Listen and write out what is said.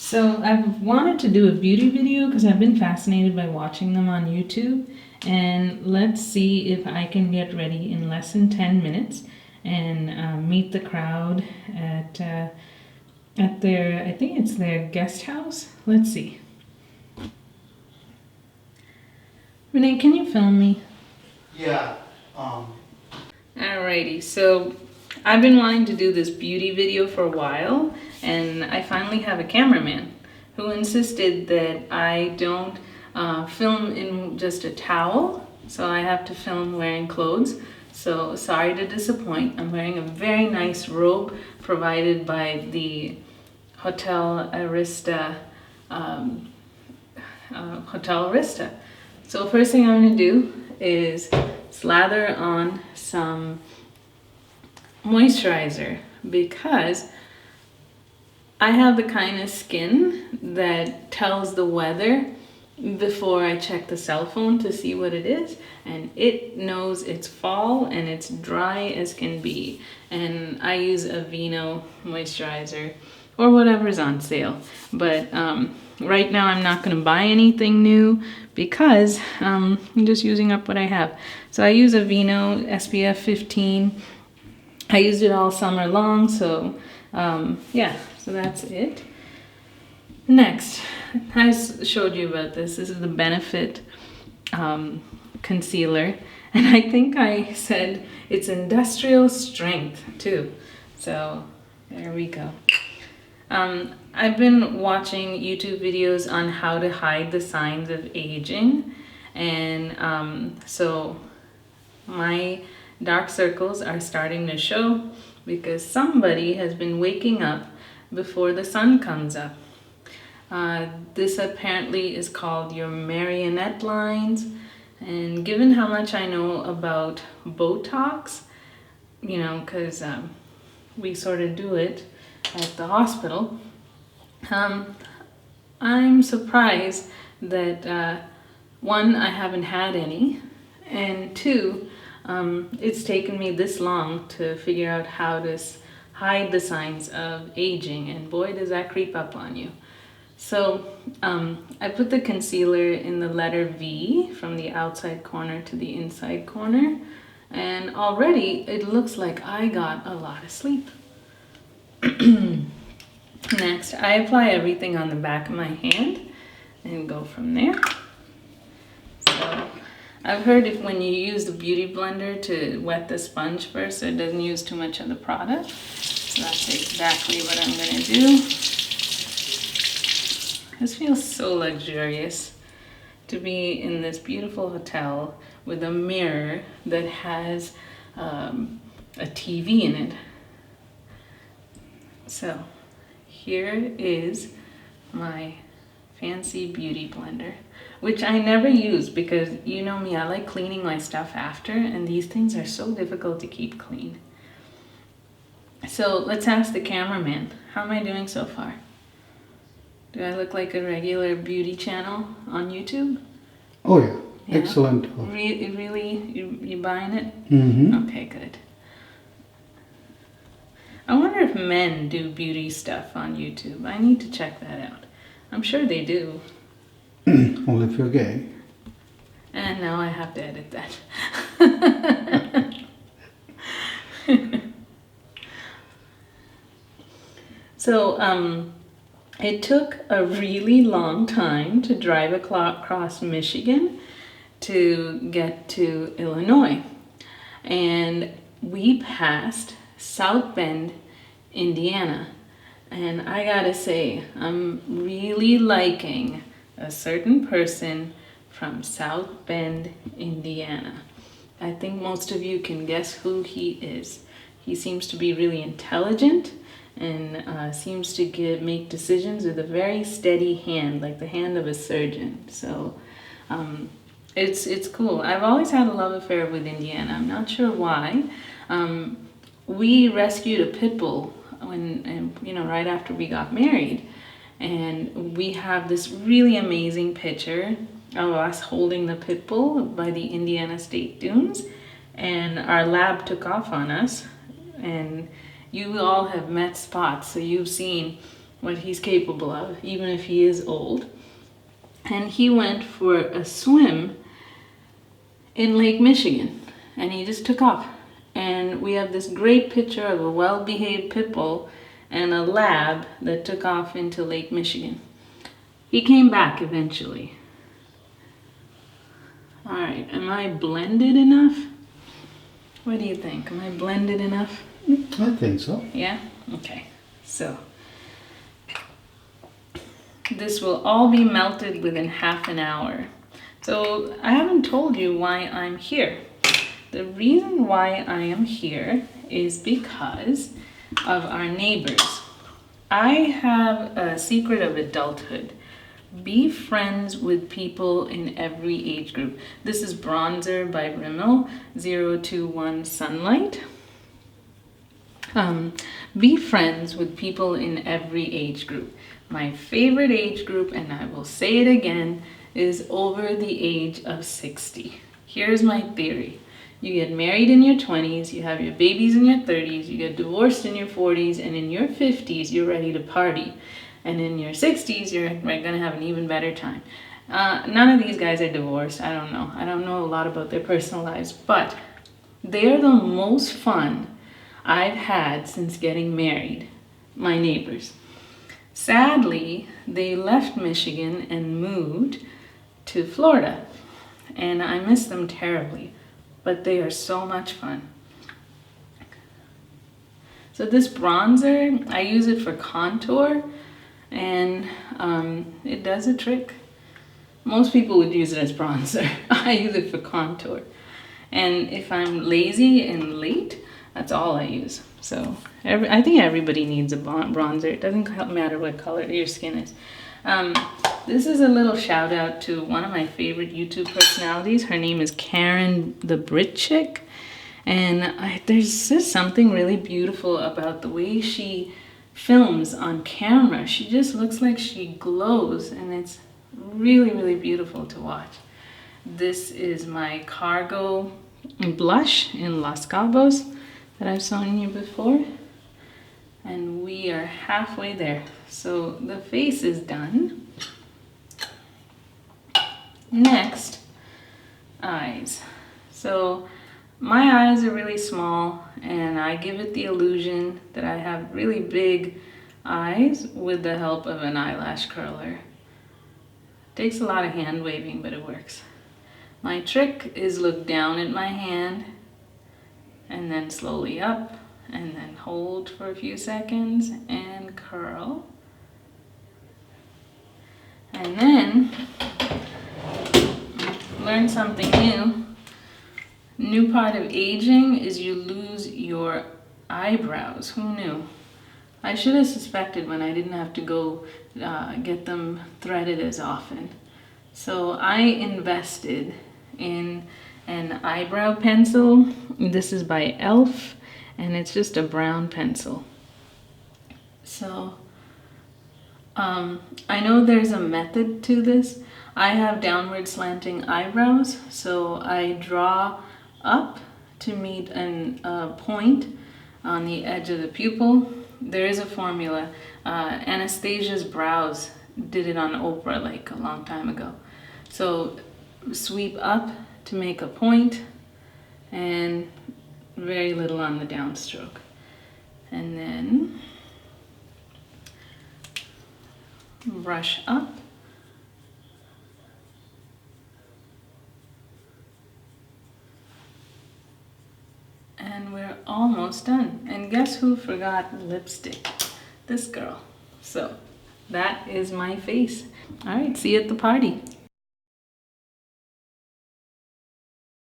So I've wanted to do a beauty video because I've been fascinated by watching them on YouTube. And let's see if I can get ready in less than 10 minutes and meet the crowd at their, I think it's their guest house. Let's see. Renee, can you film me? Yeah. Alrighty, so I've been wanting to do this beauty video for a while, and I finally have a cameraman who insisted that I don't film in just a towel, so I have to film wearing clothes. So sorry to disappoint. I'm wearing a very nice robe provided by the Hotel Arista. Hotel Arista. So first thing I'm going to do is slather on some moisturizer because I have the kind of skin that tells the weather before I check the cell phone to see what it is, and it knows it's fall and it's dry as can be, and I use a Vino moisturizer or whatever's on sale. But right now I'm not going to buy anything new because I'm just using up what I have. So I use a Vino SPF 15. I used it all summer long, so yeah, so that's it. Next, I showed you about this. This is the Benefit concealer, and I think I said it's industrial strength too. So there we go. I've been watching YouTube videos on how to hide the signs of aging, and so my dark circles are starting to show because somebody has been waking up before the sun comes up. This apparently is called your marionette lines, and given how much I know about Botox, you know, because we sort of do it at the hospital, I'm surprised that one, I haven't had any, and two, it's taken me this long to figure out how to hide the signs of aging, and boy does that creep up on you. So I put the concealer in the letter V from the outside corner to the inside corner, and already it looks like I got a lot of sleep. Next, I apply everything on the back of my hand and go from there. So I've heard if when you use the beauty blender to wet the sponge first, so it doesn't use too much of the product. So that's exactly what I'm gonna do. This feels so luxurious to be in this beautiful hotel with a mirror that has a TV in it. So here is my fancy beauty blender, which I never use because you know me, I like cleaning my stuff after, and these things are so difficult to keep clean. So let's ask the cameraman, how am I doing so far? Do I look like a regular beauty channel on YouTube? Oh yeah. Excellent. Really? You buying it? Mm-hmm. Okay, good. I wonder if men do beauty stuff on YouTube. I need to check that out. I'm sure they do. Only if you're gay. And now I have to edit that. So, it took a really long time to drive across Michigan to get to Illinois. And we passed South Bend, Indiana. And I gotta say, I'm really liking a certain person from South Bend, Indiana. I think most of you can guess who he is. He seems to be really intelligent and seems to make decisions with a very steady hand, like the hand of a surgeon. So it's cool. I've always had a love affair with Indiana. I'm not sure why. We rescued a pit bull right after we got married, and we have this really amazing picture of us holding the pit bull by the Indiana State Dunes, and our lab took off on us, and you all have met Spot, so you've seen what he's capable of, even if he is old. And he went for a swim in Lake Michigan, and he just took off. And we have this great picture of a well-behaved pit bull and a lab that took off into Lake Michigan. He came back eventually. All right, am I blended enough? What do you think? Am I blended enough? I think so. Yeah? Okay. So, this will all be melted within half an hour. So, I haven't told you why I'm here. The reason why I am here is because of our neighbors. I have a secret of adulthood. Be friends with people in every age group. This is Bronzer by Rimmel, 021 Sunlight. Be friends with people in every age group. My favorite age group, and I will say it again, is over the age of 60. Here's my theory. You get married in your 20s, you have your babies in your 30s, you get divorced in your 40s, and in your 50s, you're ready to party. And in your 60s, you're going to have an even better time. None of these guys are divorced. I don't know. I don't know a lot about their personal lives, but they are the most fun I've had since getting married, my neighbors. Sadly, they left Michigan and moved to Florida, and I miss them terribly, but they are so much fun. So this bronzer, I use it for contour, and it does a trick. Most people would use it as bronzer. I use it for contour. And if I'm lazy and late, that's all I use. So I think everybody needs a bronzer. It doesn't matter what color your skin is. This is a little shout out to one of my favorite YouTube personalities. Her name is Karen the Brit Chick. And there's just something really beautiful about the way she films on camera. She just looks like she glows, and it's really, really beautiful to watch. This is my Cargo blush in Los Cabos that I've shown you before. And we are halfway there. So the face is done. Next, eyes. So my eyes are really small, and I give it the illusion that I have really big eyes with the help of an eyelash curler. Takes a lot of hand waving, but it works. My trick is look down at my hand and then slowly up and then hold for a few seconds and curl. And then learn something new. New part of aging is you lose your eyebrows. Who knew? I should have suspected when I didn't have to go get them threaded as often. So I invested in an eyebrow pencil. This is by e.l.f. and it's just a brown pencil. So I know there's a method to this. I have downward slanting eyebrows, so I draw up to meet a point on the edge of the pupil. There is a formula. Anastasia's Brows did it on Oprah like a long time ago. So sweep up to make a point and very little on the downstroke. And then brush up. And we're almost done. And guess who forgot lipstick? This girl. So that is my face. All right, see you at the party.